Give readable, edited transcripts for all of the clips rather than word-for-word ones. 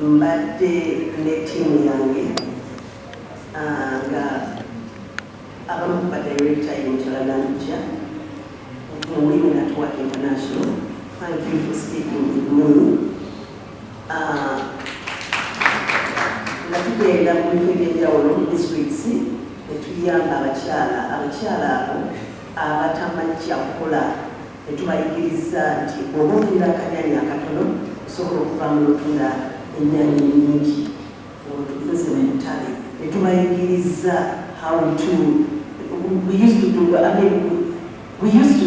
mbadde ne ttiimu yange nga abamu ku badirector y'omukyala Namujja Women at Work International. Thank you for speaking with me. Nga tugenda mu bifo eby'enjawulo mu districts ne tuyamba abakyala abo abatamanyi kyakukola ne tubayigiriza nti bw'oba otunda akanyanya akatono osobola okuva mu lutunda ennyaanya ennyingi otukoze mu butale ne tubayigiriza how to we used to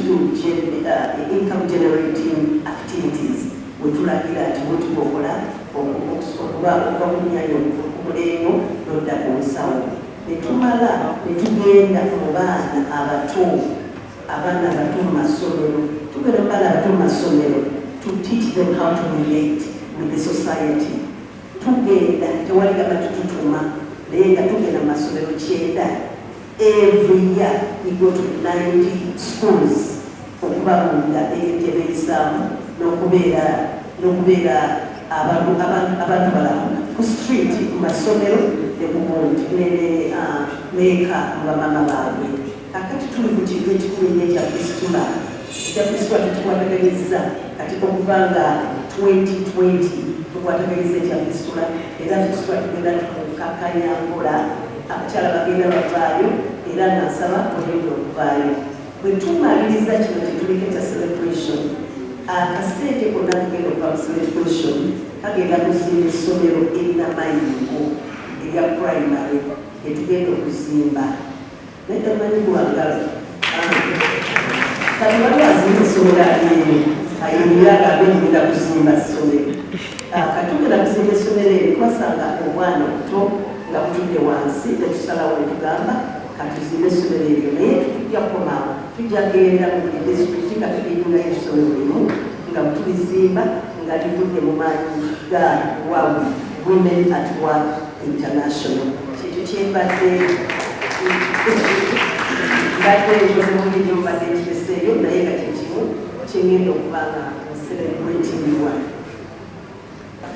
do income generating activities wetulagira nti wetugookola okuva ku nnyaanya okumulengo n'odda ku nsawo ne tumala ne tugenda mu baana abato mu masomero tugenda mu baana abato mu masomero to teach them how to relate with the society. Tugenda tewaliga tututuma naye nga tugenda mu masomero 9. Every year we go to 90 schools okubabulira ebintu ebiyisaamu n'okubeera abantu balamu ku street mu masomero neeka mu bamama baabwe. Kakati tuli ku kintu ekikulu nnyo ekya fistula tukwataganyizza kati okuva nga 2020 tukwataganyizza ekya fistula era fistula tugenda tukakanya mpola abakyala bagenda bavaayo era nasaba olwenda okuvaayo bwe tumaliriza kino tetuliketa celebration akasente konna tugenda okuva mu celebration kagenda kuzimba essomero erinamayingo erya primary etugenda okuzimba naye tamanyi kuwangala kati wali azimba essomero alieni ayiniraga abengenda kuzimba ssomero katugenda kuzimba essomero eri twasanga obwana obuto nga butudde wansi tetusalawo ne tugamba katuzimba essomero eryo naye tujja kukomawo tujja genda mu buli disitulikiti nga tuliyingayo essomero limu nga tulizimba nga livudde mu maanyi ga wawe Women at Work International. Kintu kyembadde ekyomulimu mbadde nkireseeyo naye nga kyekimu kyengenda okuba nga celebratingwa.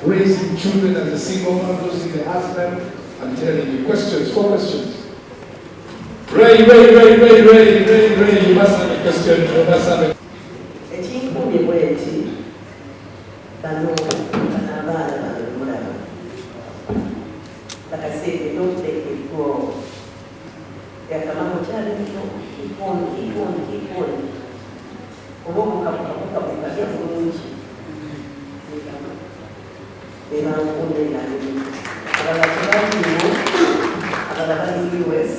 Raising children as a single mother, losing the husband. I'm telling you, questions, 4 questions. Ready. You must have a question. You must have a ekinkumye bweti bano abaana balumulaba bakasente don't take it go yakamamo kyali kino keep on oba obukabukabuka byabulungi bebankundenani abala tebalimu abala bali US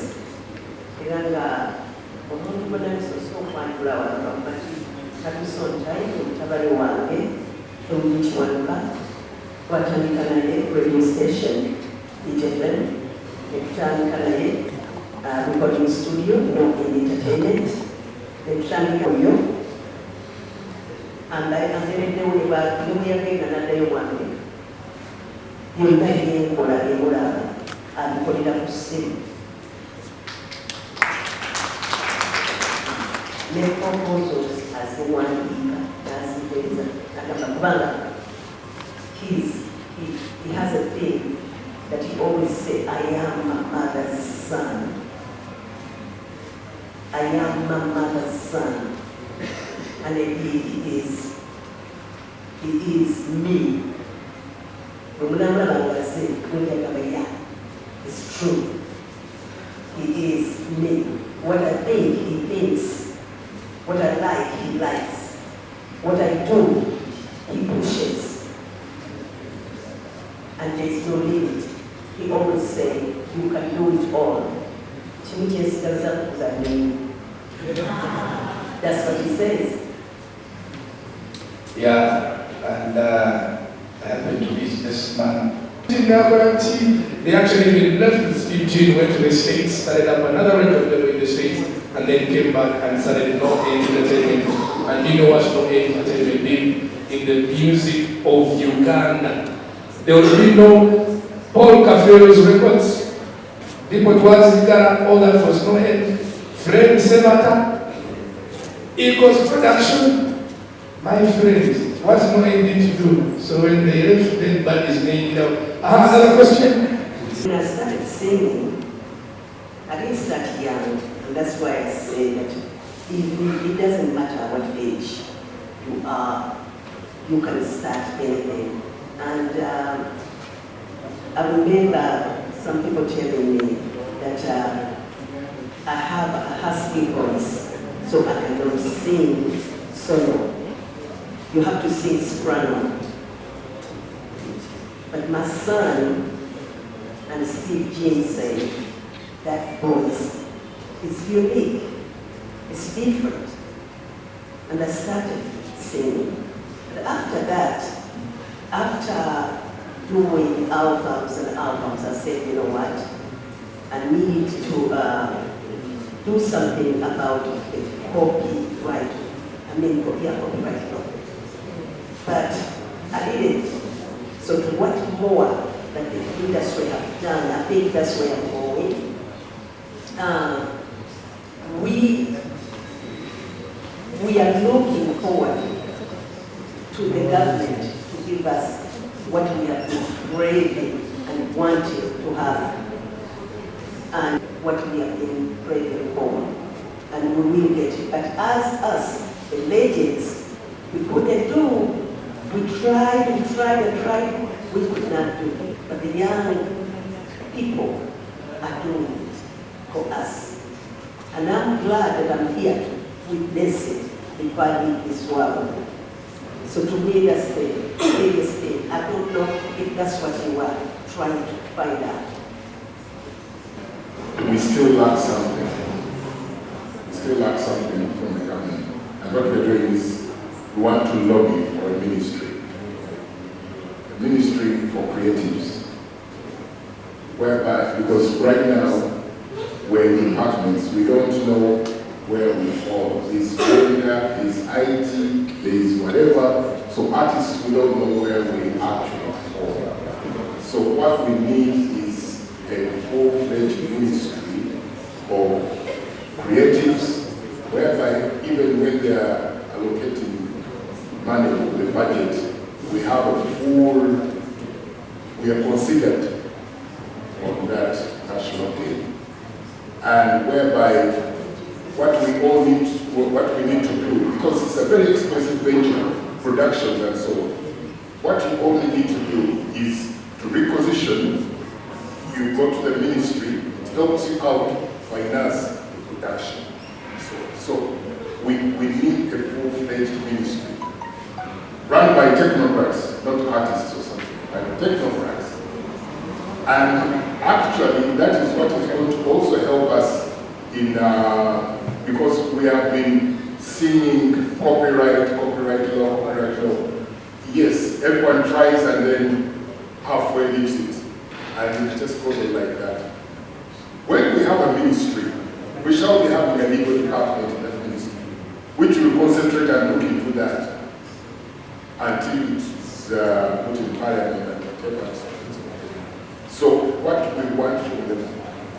era nga omuntu bonanisosa okwanjula wanbamati katusontaye omutabale wange emukiwanuka twatandika naye radio station EJFM nekutandika naye recording studio in entertainment nekutandika oyo ambereddewo nemuyagenda naddayo wange yonna yenkola emulaba abikolera ku ssimu ne proposals aziwandiika n'aziteeza agamba kubanga he has a thing that he always say, I am my mother's son. I am my mother's son. And he is me. It's true. He is me. What I think, he thinks. What I like, he likes. What I do, he pushes. And there is no limit. He always say, you can do it all. That's what he says. Yeah, and I happened to be this man. They actually even left Eugene, went to the States, started up another record label in the States, and then came back and started No Aim Entertainment. And you know what No Aim Entertainment did in the music of Uganda. There will be no Paul Cafeo's records, People Twazika, all that was No Aim. Friend Semata, Eagles Production, my friend. what's more easy to do? So when they left, then Bana is named out. Another question? When I started singing, I didn't start young, and that's why I say that it doesn't matter what age you are, you can start anything. And I remember some people telling me that I have a husky voice, so I cannot sing solo. You have to sing soprano. But my son and Steve Jean say that voice is unique, it's different. And I started singing. But after that, after doing albums and albums, I said, you know what? I need to do something about the copyright. Copyright law. But I didn't. So what more that the industry have done, I think that's where I'm going. We are looking forward to the government to give us what we have been craving and wanting to have, and what we have been craving for, and we will get it. But as us, the legends, we couldn't do. We tried, we could not do it. But the young people are doing it for us. And I'm glad that I'm here to witness it if I leave this world. So to me, that's the biggest thing. I don't know if that's what you are trying to find out. We still lack something. We still lack something from the government. And what we're doing is we want to lobby for a ministry for creatives, whereby, because right now we're in departments, we don't know where we fall. There's media, there's IT, there's whatever. So artists, we don't know where we actually fall. So what we need is a full-fledged ministry of creatives, whereby even when they are allocating money for the budget, we have a full, we are considered on that national day. And whereby what we need to do, because it's a very expensive venture, productions and so on, what you only need to do is to reposition. You go to the ministry, it helps you out, finance the production. So we need a full-fledged ministry run by technocrats, not artists or something, by technocrats. And actually, that is what is going to also help us in, because we have been seeing copyright law. Yes, everyone tries and then halfway leaves it. And it just goes on like that. When we have a ministry, we shall be having a legal department in that ministry, which will concentrate and look into that until it's put in parliament and whatever. So what we want